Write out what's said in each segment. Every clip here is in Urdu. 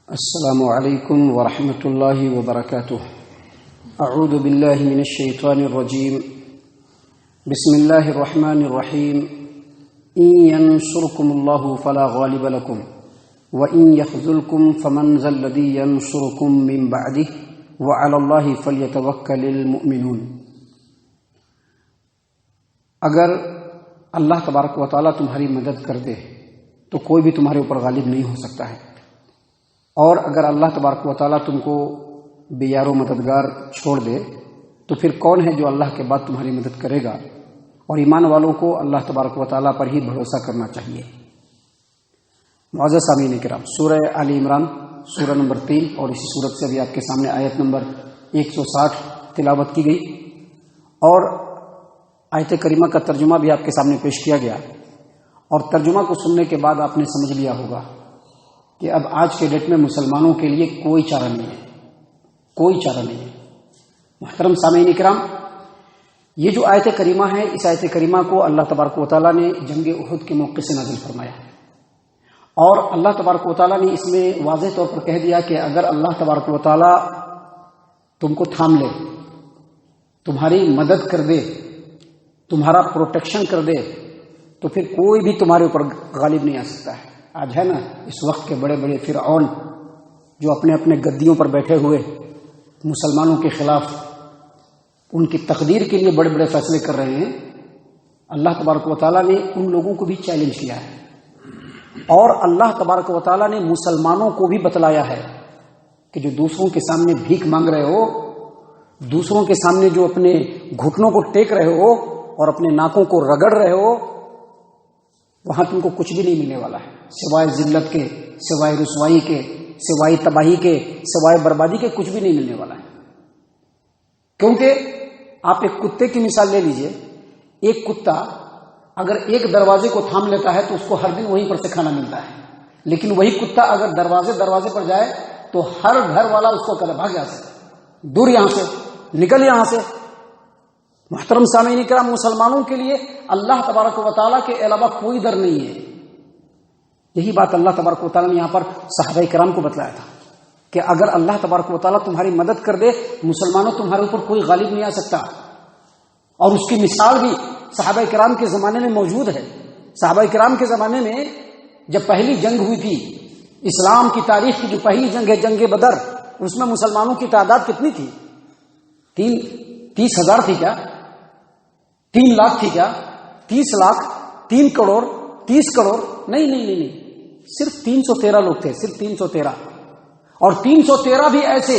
السلام علیکم ورحمۃ اللہ وبرکاتہ۔ اعوذ باللہ من الشیطان الرجیم، بسم اللہ الرحمن الرحیم۔ ان ینصرکم اللہ فلا غالب لکم وان یخذلکم فمن ذا الذی ینصرکم من بعدہ وعلی اللہ فلیتوکل المؤمنون۔ اگر اللہ تبارک و تعالیٰ تمہاری مدد کر دے تو کوئی بھی تمہارے اوپر غالب نہیں ہو سکتا ہے، اور اگر اللہ تبارک و تعالیٰ تم کو بے یار و مددگار چھوڑ دے تو پھر کون ہے جو اللہ کے بعد تمہاری مدد کرے گا؟ اور ایمان والوں کو اللہ تبارک و تعالیٰ پر ہی بھروسہ کرنا چاہیے۔ معزز سامعین کرام، سورہ آل عمران سورہ نمبر 3 اور اسی سورت سے ابھی آپ کے سامنے آیت نمبر 160 تلاوت کی گئی، اور آیت کریمہ کا ترجمہ بھی آپ کے سامنے پیش کیا گیا، اور ترجمہ کو سننے کے بعد آپ نے سمجھ لیا ہوگا کہ اب آج کے ڈیٹ میں مسلمانوں کے لیے کوئی چارہ نہیں ہے، کوئی چارہ نہیں ہے۔ محترم سامعین کرام، یہ جو آیت کریمہ ہے، اس آیت کریمہ کو اللہ تبارک و تعالیٰ نے جنگ احد کے موقع سے نازل فرمایا، اور اللہ تبارک و تعالیٰ نے اس میں واضح طور پر کہہ دیا کہ اگر اللہ تبارک و تعالیٰ تم کو تھام لے، تمہاری مدد کر دے، تمہارا پروٹیکشن کر دے، تو پھر کوئی بھی تمہارے اوپر غالب نہیں آ سکتا ہے۔ آج ہے نا، اس وقت کے بڑے بڑے فرعون جو اپنے اپنے گدیوں پر بیٹھے ہوئے مسلمانوں کے خلاف ان کی تقدیر کے لیے بڑے بڑے فیصلے کر رہے ہیں، اللہ تبارک و تعالیٰ نے ان لوگوں کو بھی چیلنج کیا ہے، اور اللہ تبارک و تعالیٰ نے مسلمانوں کو بھی بتلایا ہے کہ جو دوسروں کے سامنے بھیک مانگ رہے ہو، دوسروں کے سامنے جو اپنے گھٹنوں کو ٹیک رہے ہو اور اپنے ناکوں کو رگڑ رہے ہو، وہاں تم کو کچھ بھی نہیں ملنے والا ہے، سوائے ذلت کے، سوائے رسوائی کے، سوائے تباہی کے، سوائے بربادی کے کچھ بھی نہیں ملنے والا ہے۔ کیونکہ آپ ایک کتے کی مثال لے لیجئے، ایک کتا اگر ایک دروازے کو تھام لیتا ہے تو اس کو ہر دن وہیں پر سے کھانا ملتا ہے، لیکن وہی کتا اگر دروازے پر جائے تو ہر گھر والا اس کو کہے بھاگ یہاں سے، دور یہاں سے، نکل یہاں سے۔ محترم سامعین کرام، مسلمانوں کے لیے اللہ تبارک و تعالیٰ کے علاوہ کوئی در نہیں ہے۔ یہی بات اللہ تبارک و تعالیٰ نے یہاں پر صحابہ کرام کو بتلایا تھا کہ اگر اللہ تبارک و تعالیٰ تمہاری مدد کر دے، مسلمانوں تمہارے اوپر کوئی غالب نہیں آ سکتا، اور اس کی مثال بھی صحابہ کرام کے زمانے میں موجود ہے۔ صحابہ کرام کے زمانے میں جب پہلی جنگ ہوئی تھی، اسلام کی تاریخ کی جو پہلی جنگ ہے، جنگ بدر، اس میں مسلمانوں کی تعداد کتنی تھی؟ 30,000 تھی کیا؟ 3 لاکھ تھی کیا؟ 30 لاکھ؟ 3 کروڑ؟ 30 کروڑ؟ نہیں، صرف 313 لوگ تھے، صرف 313، اور 313 بھی ایسے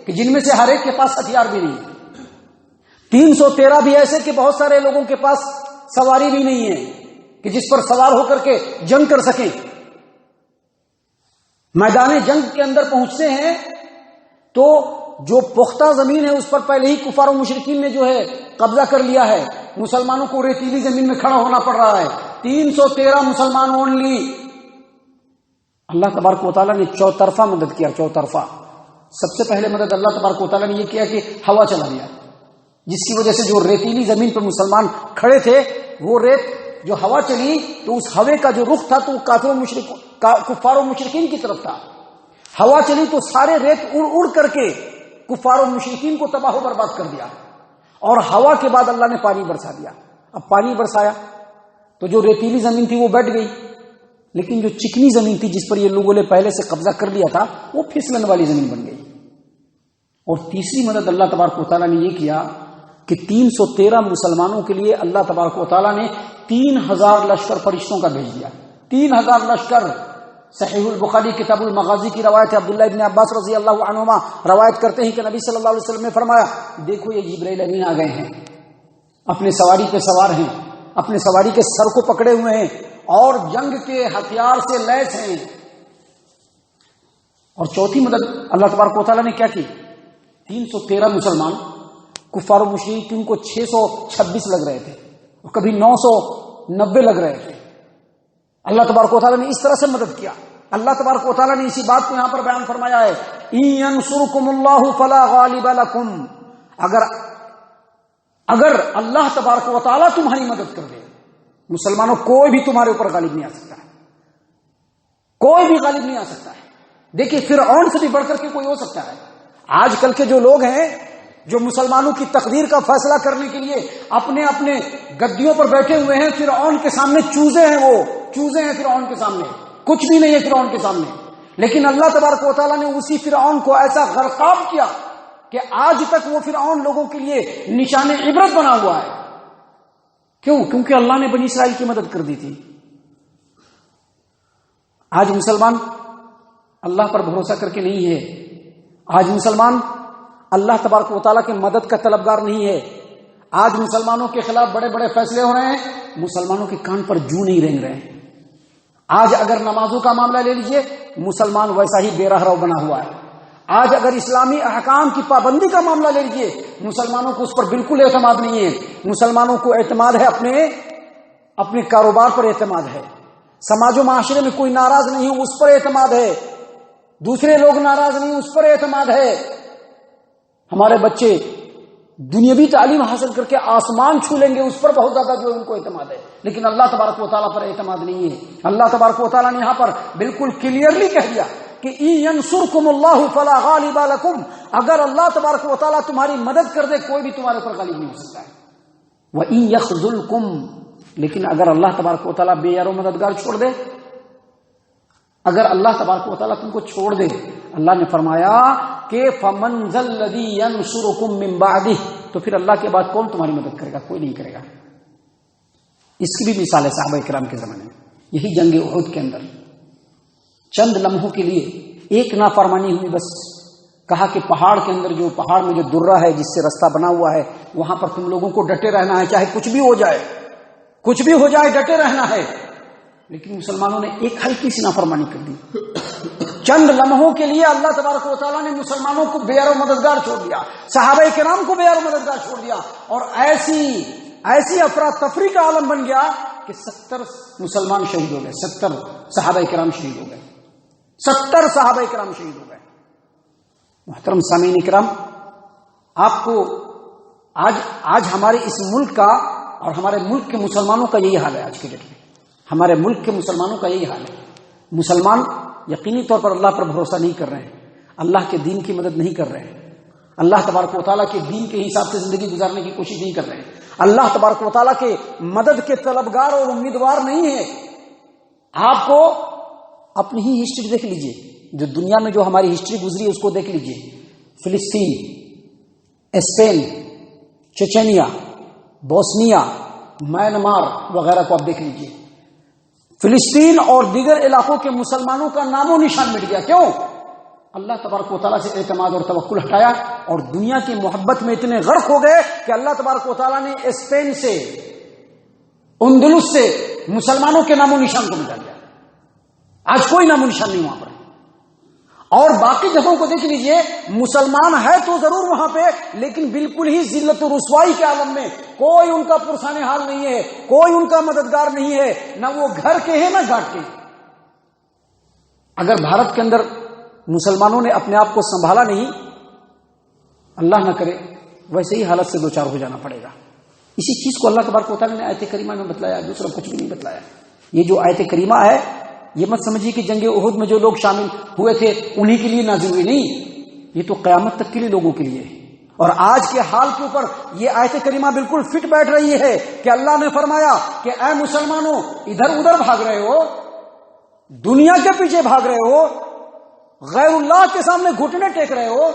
کہ جن میں سے ہر ایک کے پاس ہتھیار بھی نہیں، 313 بھی ایسے کہ بہت سارے لوگوں کے پاس سواری بھی نہیں ہے کہ جس پر سوار ہو کر کے جنگ کر سکیں۔ میدان جنگ کے اندر پہنچتے ہیں تو جو پختہ زمین ہے اس پر پہلے ہی کفار و مشرکین نے جو ہے قبضہ کر لیا ہے، مسلمانوں کو ریتیلی زمین میں کھڑا ہونا پڑ رہا ہے۔ 313 مسلمان اونلی۔ اللہ تبارک و تعالیٰ نے چوطرفہ مدد کیا، چوطرفہ۔ سب سے پہلے مدد اللہ تبارک و تعالیٰ نے یہ کیا کہ ہوا چلا دیا، جس کی وجہ سے جو ریتیلی زمین پر مسلمان کھڑے تھے، وہ ریت جو ہوا چلی تو اس ہوے کا جو رخ تھا تو کفار و مشرکین کی طرف تھا۔ ہوا چلی تو سارے ریت اڑ کر کے کفار و مشرکین کو تباہ و برباد کر دیا، اور ہوا کے بعد اللہ نے پانی برسا دیا۔ اب پانی برسایا تو جو ریتیلی زمین تھی وہ بیٹھ گئی، لیکن جو چکنی زمین تھی جس پر یہ لوگوں نے پہلے سے قبضہ کر لیا تھا، وہ پھسلن والی زمین بن گئی۔ اور تیسری مدد اللہ تبارک و تعالیٰ نے یہ کیا کہ 313 مسلمانوں کے لیے اللہ تبارک و تعالیٰ نے 3000 لشکر فرشتوں کا بھیج دیا۔ 3000 لشکر۔ صحیح البخاری کتاب المغازی کی روایت ہے، عبداللہ ابن عباس رضی اللہ عنہما روایت کرتے ہیں کہ نبی صلی اللہ علیہ وسلم نے فرمایا، دیکھو یہ جبرائیل امین آ گئے ہیں، اپنے سواری پہ سوار ہیں، اپنے سواری کے سر کو پکڑے ہوئے ہیں، اور جنگ کے ہتھیار سے لیس ہیں۔ اور چوتھی مدد اللہ تبارک و تعالیٰ نے کیا کی؟ 313 مسلمان، کفار و مشرکین کو 626 لگ رہے تھے، اور کبھی 990 لگ رہے تھے۔ اللہ تبارک و تعالیٰ نے اس طرح سے مدد کیا۔ اللہ تبارک و تعالیٰ نے اسی بات کو یہاں پر بیان فرمایا ہے، ان ینصرکم اللہ فلا غالب لکم، اگر اللہ تبارک و تعالیٰ تمہاری مدد کر دے، مسلمانوں کوئی بھی تمہارے اوپر غالب نہیں آ سکتا ہے، کوئی بھی غالب نہیں آ سکتا ہے۔ دیکھیے فرعون سے بھی بڑھ کر کے کوئی ہو سکتا ہے. آج کل کے جو لوگ ہیں جو مسلمانوں کی تقدیر کا فیصلہ کرنے کے لیے اپنے اپنے گدیوں پر بیٹھے ہوئے ہیں، فرعون کے سامنے چوزے ہیں، وہ چوزے ہیں فرعون کے سامنے، کچھ بھی نہیں ہے فرعون کے سامنے. لیکن اللہ تبارک و تعالیٰ نے اسی فرعون کو ایسا غرقاب کیا کہ آج تک وہ فرعون لوگوں کے لیے نشان عبرت بنا ہوا ہے. کیوں؟ کیونکہ اللہ نے بنی اسرائیل کی مدد کر دی تھی. آج مسلمان اللہ پر بھروسہ کر کے نہیں ہے. آج مسلمان اللہ تبارک و تعالیٰ کے مدد کا طلبگار نہیں ہے. آج مسلمانوں کے خلاف بڑے بڑے فیصلے ہو رہے ہیں، مسلمانوں کے کان پر جو نہیں رینگ رہے ہیں. آج اگر نمازوں کا معاملہ لے لیجئے، مسلمان ویسا ہی بے راہ رو بنا ہوا ہے. آج اگر اسلامی احکام کی پابندی کا معاملہ لے لیجئے، مسلمانوں کو اس پر بالکل اعتماد نہیں ہے. مسلمانوں کو اعتماد ہے اپنے کاروبار پر اعتماد ہے. سماج و معاشرے میں کوئی ناراض نہیں ہو اس پر اعتماد ہے. دوسرے لوگ ناراض نہیں اس پر اعتماد ہے. ہمارے بچے دنیاوی تعلیم حاصل کر کے آسمان چھو لیں گے اس پر بہت زیادہ جو ان کو اعتماد ہے. لیکن اللہ تبارک و تعالیٰ پر اعتماد نہیں ہے. اللہ تبارک و تعالیٰ نے یہاں پر بالکل کلیئرلی کہہ دیا کہ اِن يَنْصُرْكُمُ اللَّهُ فَلَا غَالِبَ لَكُمْ، اگر اللہ تبارک و تعالیٰ تمہاری مدد کر دے کوئی بھی تمہارے اوپر غالب نہیں ہو سکتا ہے. وَإِن يَخْذُلْكُمْ، لیکن اگر اللہ تبارک و تعالیٰ بے یار و مددگار چھوڑ دے، اگر اللہ تبارک و تعالیٰ تم کو چھوڑ دے، اللہ نے فرمایا کہ فَمَنْ ذَا الَّذِي يَنْصُرُكُمْ مِنْ بَعْدِهِ، تو پھر اللہ کے بعد کون تمہاری مدد کرے گا؟ کوئی نہیں کرے گا. اس کی بھی مثال ہے صحابہ کرام کے زمانے میں. یہی جنگ احد کے اندر چند لمحوں کے لیے ایک نافرمانی ہوئی، بس کہا کہ پہاڑ کے اندر جو پہاڑ میں جو درہ ہے جس سے رستہ بنا ہوا ہے وہاں پر تم لوگوں کو ڈٹے رہنا ہے، چاہے کچھ بھی ہو جائے، کچھ بھی ہو جائے ڈٹے رہنا ہے. لیکن مسلمانوں نے ایک ہلکی سی نافرمانی کر دی. چند لمحوں کے لیے اللہ تبارک و تعالیٰ نے مسلمانوں کو بے یار و مددگار چھوڑ دیا، صحابہ کرام کو بے یار و مددگار چھوڑ دیا، اور ایسی افراتفری کا عالم بن گیا کہ 70 مسلمان شہید ہو گئے، 70 صحابہ کرام شہید ہو گئے، 70 صحابہ کرام شہید ہو گئے. محترم سامعین کرام، آپ کو آج ہمارے اس ملک کا اور ہمارے ملک کے مسلمانوں کا یہی حال ہے. آج کے ڈیٹ میں ہمارے ملک کے مسلمانوں کا یہی حال ہے. مسلمان یقینی طور پر اللہ پر بھروسہ نہیں کر رہے ہیں، اللہ کے دین کی مدد نہیں کر رہے ہیں، اللہ تبارک و تعالیٰ کے دین کے حساب سے زندگی گزارنے کی کوشش نہیں کر رہے ہیں، اللہ تبارک و تعالیٰ کے مدد کے طلبگار اور امیدوار نہیں ہے. آپ کو اپنی ہی ہسٹری دیکھ لیجئے، جو دنیا میں جو ہماری ہسٹری گزری ہے اس کو دیکھ لیجئے. فلسطین، اسپین، چچینیا، بوسنیا، میانمار وغیرہ کو آپ دیکھ لیجئے. فلسطین اور دیگر علاقوں کے مسلمانوں کا نام و نشان مٹ گیا. کیوں؟ اللہ تبارک و تعالیٰ سے اعتماد اور توکل ہٹایا اور دنیا کی محبت میں اتنے غرق ہو گئے کہ اللہ تبارک و تعالیٰ نے اسپین سے، اندلس سے مسلمانوں کے نام و نشان کو مٹا دیا. آج کوئی نام و نشان نہیں وہاں پر. اور باقی جگہوں کو دیکھ لیجئے، مسلمان ہے تو ضرور وہاں پہ، لیکن بالکل ہی ذلت و رسوائی کے عالم میں، کوئی ان کا پرسان حال نہیں ہے، کوئی ان کا مددگار نہیں ہے، نہ وہ گھر کے ہیں نہ گھاٹ کے. اگر بھارت کے اندر مسلمانوں نے اپنے آپ کو سنبھالا نہیں، اللہ نہ کرے ویسے ہی حالت سے دوچار ہو جانا پڑے گا. اسی چیز کو اللہ تبارک و تعالیٰ نے آیت کریمہ میں بتلایا، دوسرا کچھ بھی نہیں بتلایا. یہ جو آیت کریمہ ہے یہ مت سمجھیے کہ جنگ احد میں جو لوگ شامل ہوئے تھے انہی کے لیے نازل ہوئی، نہیں، یہ تو قیامت تک کے لیے لوگوں کے لیے ہے. اور آج کے حال کے اوپر یہ آیت کریمہ بالکل فٹ بیٹھ رہی ہے کہ اللہ نے فرمایا کہ اے مسلمانوں، ادھر ادھر بھاگ رہے ہو، دنیا کے پیچھے بھاگ رہے ہو، غیر اللہ کے سامنے گھٹنے ٹیک رہے ہو،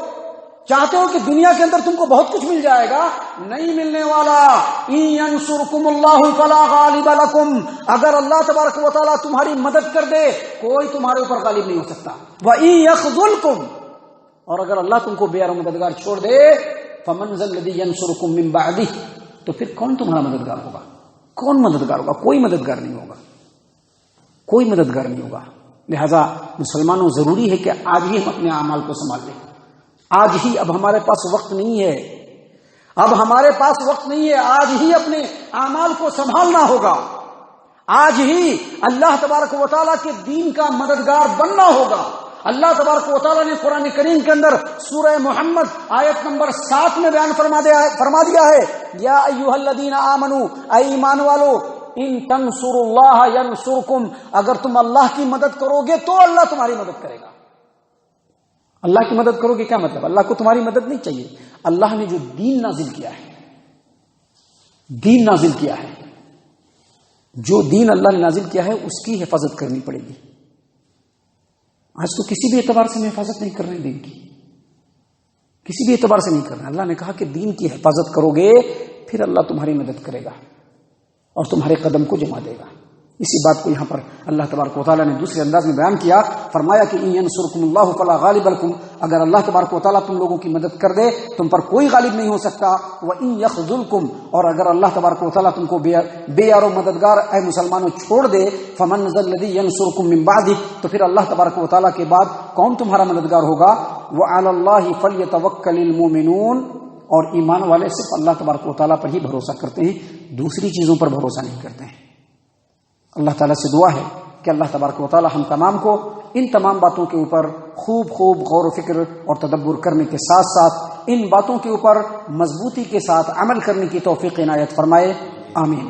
چاہتے ہو کہ دنیا کے اندر تم کو بہت کچھ مل جائے گا، نہیں ملنے والا. ان ینصرکم اللہ فلا غالب لکم، اگر اللہ تبارک و تعالیٰ تمہاری مدد کر دے کوئی تمہارے اوپر غالب نہیں ہو سکتا. وَإِن يَخْذُلْكُمْ، اور اگر اللہ تم کو بے یار و مددگار چھوڑ دے، فَمَنْ ذَا الَّذِي يَنْصُرُكُم مِّن بَعْدِهِ، تو پھر کون تمہارا مددگار ہوگا؟ کون مددگار ہوگا؟ کوئی مددگار نہیں ہوگا، کوئی مددگار نہیں ہوگا. لہذا مسلمانوں ضروری ہے کہ آج ہی ہم اپنے اعمال کو سنبھال لیں. آج ہی، اب ہمارے پاس وقت نہیں ہے، اب ہمارے پاس وقت نہیں ہے، آج ہی اپنے اعمال کو سنبھالنا ہوگا. آج ہی اللہ تبارک و تعالیٰ کے دین کا مددگار بننا ہوگا. اللہ تبارک و تعالیٰ نے قرآن کریم کے اندر سورہ محمد آیت نمبر 7 میں بیان فرما دیا ہے، یا ایھا الذین آمنوا، اے ایمان والو، ان تنصروا اللہ ینصرکم، اگر تم اللہ کی مدد کرو گے تو اللہ تمہاری مدد کرے گا. اللہ کی مدد کرو گے کیا مطلب؟ اللہ کو تمہاری مدد نہیں چاہیے. اللہ نے جو دین نازل کیا ہے، دین نازل کیا ہے، جو دین اللہ نے نازل کیا ہے اس کی حفاظت کرنی پڑے گی. آج تو کسی بھی اعتبار سے ہم حفاظت نہیں کر رہے ہیں دین کی، کسی بھی اعتبار سے نہیں کر رہے ہیں. اللہ نے کہا کہ دین کی حفاظت کرو گے پھر اللہ تمہاری مدد کرے گا اور تمہارے قدم کو جما دے گا. اسی بات کو یہاں پر اللہ تبارک و تعالیٰ نے دوسرے انداز میں بیان کیا. فرمایا کہ ان ینصرکم اللہ فلا غالب لکم، اگر اللہ تبارک و تعالیٰ تم لوگوں کی مدد کر دے تم پر کوئی غالب نہیں ہو سکتا. وان یخذلکم، اور اگر اللہ تبارک و تعالیٰ تم کو بے یار و مددگار اے مسلمانوں چھوڑ دے، فمن ذا الذی ینصرکم من بعدہ، تو پھر اللہ تبارک و تعالیٰ کے بعد کون تمہارا مددگار ہوگا. وعلی اللہ فلیتوکل المؤمنون، اور ایمان والے صرف اللہ تبارک و تعالیٰ پر ہی بھروسہ کرتے ہیں، دوسری چیزوں پر بھروسہ نہیں کرتے ہیں. اللہ تعالیٰ سے دعا ہے کہ اللہ تبارک و تعالیٰ ہم تمام کو ان تمام باتوں کے اوپر خوب غور و فکر اور تدبر کرنے کے ساتھ ساتھ ان باتوں کے اوپر مضبوطی کے ساتھ عمل کرنے کی توفیق عنایت فرمائے. آمین.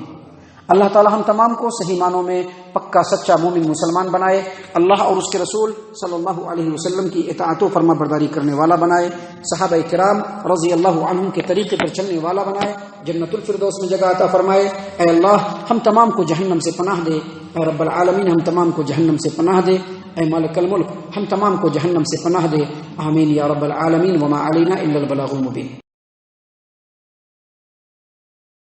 اللہ تعالیٰ ہم تمام کو صحیح معنوں میں پکا سچا مومن مسلمان بنائے، اللہ اور اس کے رسول صلی اللہ علیہ وسلم کی اطاعت و فرما برداری کرنے والا بنائے، صحابہ کرام رضی اللہ عنہم کے طریقے پر چلنے والا بنائے، جنت الفردوس میں جگہ عطا فرمائے. اے اللہ ہم تمام کو جہنم سے پناہ دے. اے رب العالمین ہم تمام کو جہنم سے پناہ دے. اے مالک الملک ہم تمام کو جہنم سے پناہ دے. آمین یا رب العالمین. وما علینا الا البلاغ المبین.